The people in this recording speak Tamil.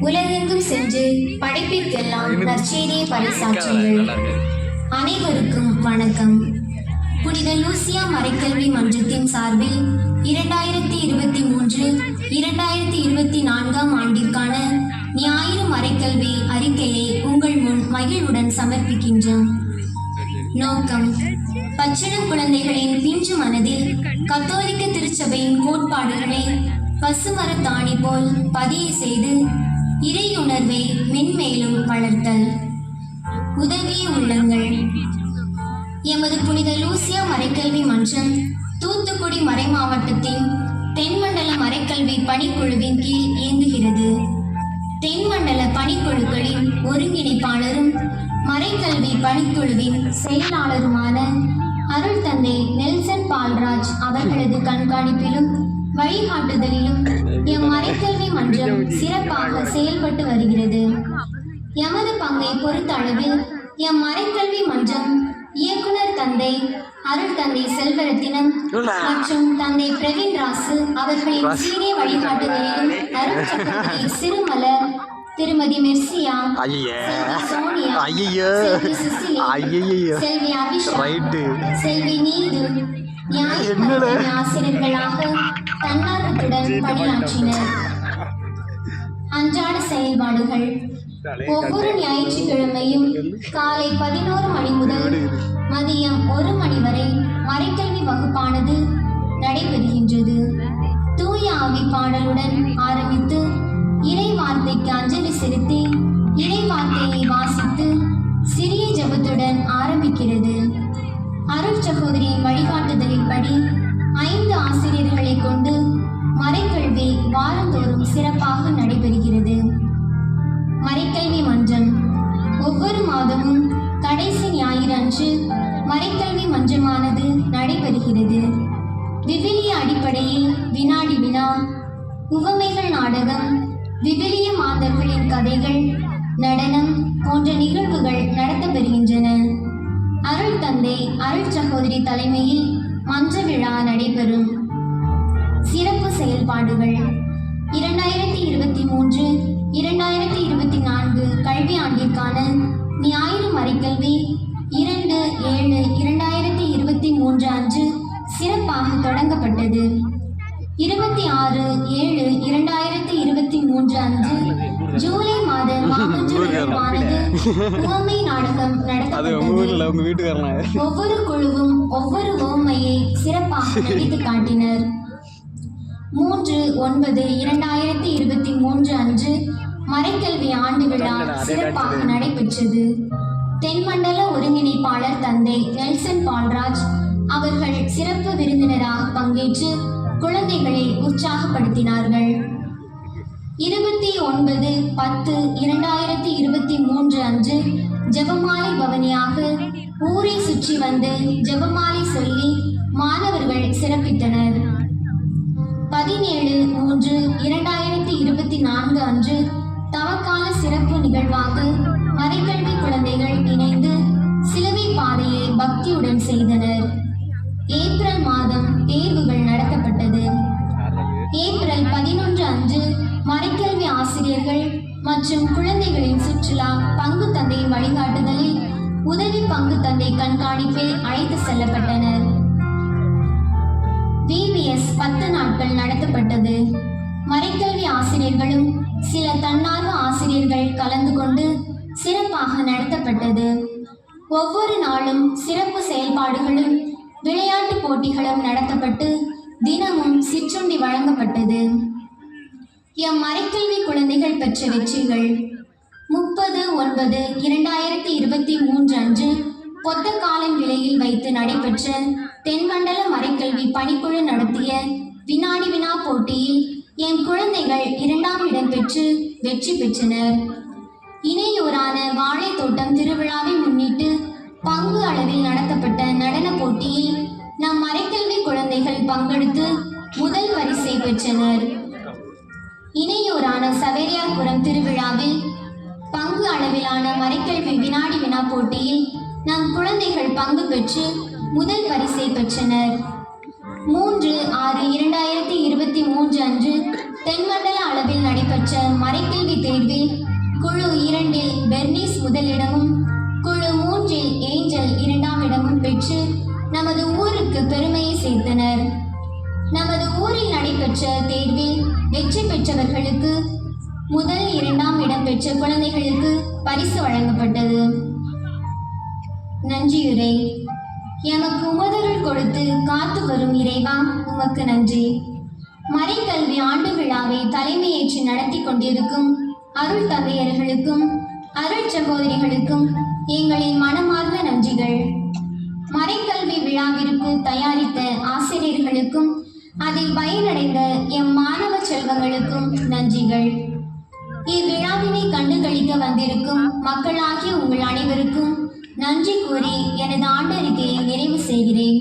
உலகெங்கும் சென்று படைப்பிற்கெல்லாம் நற்செய்தியை பறைசாற்றுங்கள். அனைவருக்கும் வணக்கம். புனித லூசியா மறைக்கல்வி மன்றத்தின் சார்பில் 2023-2024 ஆண்டிற்கான ஞாயிறு மறைக்கல்வி அறிக்கையை உங்கள் முன் மகிழ்வுடன் சமர்ப்பிக்கின்றோம். நோக்கம்: பச்சிளம் குழந்தைகளின் பிஞ்சு மனதில் கத்தோலிக்க திருச்சபையின் கோட்பாடுகளை பசுமரத்தாணி போல் பதிய செய்து இறையுணர்வை மென்மேலும் வளர்த்தல். உதவிய உள்ளங்கள்: எமது புனித லூசியா மறைக்கல்வி மன்றம் தூத்துக்குடி மறைமாவட்டத்தின் தென்மண்டல மறைக்கல்வி பணிக்குழுவின் கீழ் இயங்குகிறது. தென்மண்டல பணிக்குழுக்களின் ஒருங்கிணைப்பாளரும் மறைக்கல்வி பணிக்குழுவின் செயலாளருமான அருள் தந்தை நெல்சன் பால்ராஜ் அவர்களது கண்காணிப்பிலும் வழிகாட்டுதலிலும் எம் மறைக்கல்வி மன்றம் சிறப்பாக செயல்பட்டு வருகிறது. எமது பங்கை பொறுத்த அளவில் எம் மறைக்கல்வி மன்றம் இயக்குனர் தந்தை அருள் தந்தை செல்வரத்தினம் மற்றும் தந்தை பிரவீன் ராசு அவர்களின் சீரிய வழிகாட்டுதலிலும் அருள் சிறுமலர், திருமதி மெர்சியா, சோனியா, செல்வி அபிஷேக், செல்வி நீது ஆசிரியர்களாக தன்னார்வத்துடன் பணியாற்றினர். அன்றாட செயல்பாடுகள்: ஒவ்வொரு ஞாயிற்றுக்கிழமையும் காலை 11 மணி முதல் மதியம் 1 மணி வரை மறைக்கல்வி வகுப்பானது நடைபெறுகின்றது. தூய ஆவி பாடலுடன் ஆரம்பித்து இறை வார்த்தைக்கு அஞ்சலி செலுத்தி இறை வார்த்தையை வாசித்து சிறிய ஜெபத்துடன் ஆரம்பிக்கிறது. அருள் சகோதரியின் வழிகாட்டுதலின்படி 5 ஆசிரியர்களை கொண்டு மறைக்கல்வி வாரந்தோறும் சிறப்பாக நடைபெறுகிறது. மறைக்கல்வி மன்றம் ஒவ்வொரு மாதமும் கடைசி ஞாயிறு அன்று மறைக்கல்வி மன்றமானது நடைபெறுகிறது. விவிலிய அடிப்படையில் வினாடி வினா, உவமைகள் நாடகம், விவிலிய மாந்தர்களின் கதைகள், நடனம் போன்ற நிகழ்வுகள் நடத்தப்பெறுகின்றன. அருள் தந்தை அருள் சகோதரி தலைமையில் மன்ற விழா நடைபெறும். சிறப்பு செயல்பாடுகள்: 2023-2024 கல்வி ஆண்டிற்கான ஞாயிறு மறைக்கல்வி 2/7/2023 அன்று சிறப்பாக தொடங்கப்பட்டது. 26/7/2023 அன்று ஜூலை மாத மாமன்றமானது உவமை நாடகம் நடத்தப்பட்டது. ஒவ்வொரு குழுவும் ஒவ்வொரு உவமையை சிறப்பாக நடித்து காட்டினர். 3/9/2023 அன்று மறைக்கல்வி ஆண்டு விழா சிறப்பாக நடைபெற்றது. தென்மண்டல ஒருங்கிணைப்பாளர் தந்தை நெல்சன் பால்ராஜ் அவர்கள் சிறப்பு விருந்தினராக பங்கேற்று குழந்தைகளை உற்சாகப்படுத்தினார்கள். 29/10/2023 அன்று ஜெபமாலை பவனியாக ஊரை சுற்றி வந்து ஜெபமாலை சொல்லி மாணவர்கள் சிறப்பித்தனர். 17/3/2024 அன்று தவக்கால சிறப்பு நிகழ்வாக மறைக்கல்வி குழந்தைகள் இணைந்து சிலுவை பாதையை பக்தியுடன் செய்தனர். ஏப்ரல் மாதம் தேர்வுகள் நடத்தப்பட்டது. ஏப்ரல் 11 அன்று மறைக்கல்வி ஆசிரியர்கள் மற்றும் குழந்தைகளின் சுற்றுலா பங்கு தந்தையின் வழிகாட்டுதலில் உதவி பங்கு தந்தை கண்காணிப்பில் அழைத்து செல்லப்பட்டனர். VBS 10 நாட்கள் நடத்தப்பட்டது. மறைக்கல்வி ஆசிரியர்களும் சில தன்னார்வ ஆசிரியர்கள் கலந்து கொண்டு சிறப்பாக நடத்தப்பட்டது. ஒவ்வொரு நாளும் சிறப்பு செயல்பாடுகளும் விளையாட்டு போட்டிகளும் நடத்தப்பட்டு தினமும் சிற்றுண்டி வழங்கப்பட்டது. எம் மறைக்கல்வி குழந்தைகள் பெற்ற வெற்றிகள்: 30/9/2023 அன்று பொத்தக்காலின் விலையில் வைத்து நடைபெற்ற தென்மண்டல மறைக்கல்வி பணிக்குழு நடத்திய வினாடி வினா போட்டியில் என் குழந்தைகள் 2ஆம் இடம் பெற்று வெற்றி பெற்றனர். இணையூரான வாழைத்தோட்டம் திருவிழாவை முன்னிட்டு பங்கு அளவில் நடத்தப்பட்ட நடன போட்டியில் நம் மறைக்கல்வி குழந்தைகள் பங்கெடுத்து முதல் பரிசை பெற்றனர். இணையூரான சவேரியார்புரம் திருவிழாவில் பங்கு அளவிலான மறைக்கல்வி வினாடி வினா போட்டியில் நம் குழந்தைகள் பங்கு பெற்று முதல் பரிசை பெற்றனர். 3/6/2023 நடைபெற்ற தேர்வில் வெற்றி பெற்றவர்களுக்கு முதல் 2ஆம் இடம் பெற்ற குழந்தைகளுக்கு பரிசு வழங்கப்பட்டது. நன்றியுரை. எமக்கு உமதருள் கொடுத்து காத்து வரும் இறைவா, உமக்கு நன்றி. மறைக்கல்வி ஆண்டு விழாவை தலைமையேற்று நடத்தி கொண்டிருக்கும் அருள் தந்தையர்களுக்கும் அருள் சகோதரிகளுக்கும் எங்களின் மனமார்ந்த நன்றிகள். மறைக்கல்வி விழாவிற்கு தயாரித்த ஆசிரியர்களுக்கும் அதில் பயனடைந்த எம் மாணவ செல்வங்களுக்கும் நன்றிகள். இவ்விழாவினை கண்டுகளிக்க வந்திருக்கும் மக்களாகிய உங்கள் அனைவருக்கும் நன்றி கூறி எனது ஆண்டறிக்கையை நிறைவு செய்கிறேன்.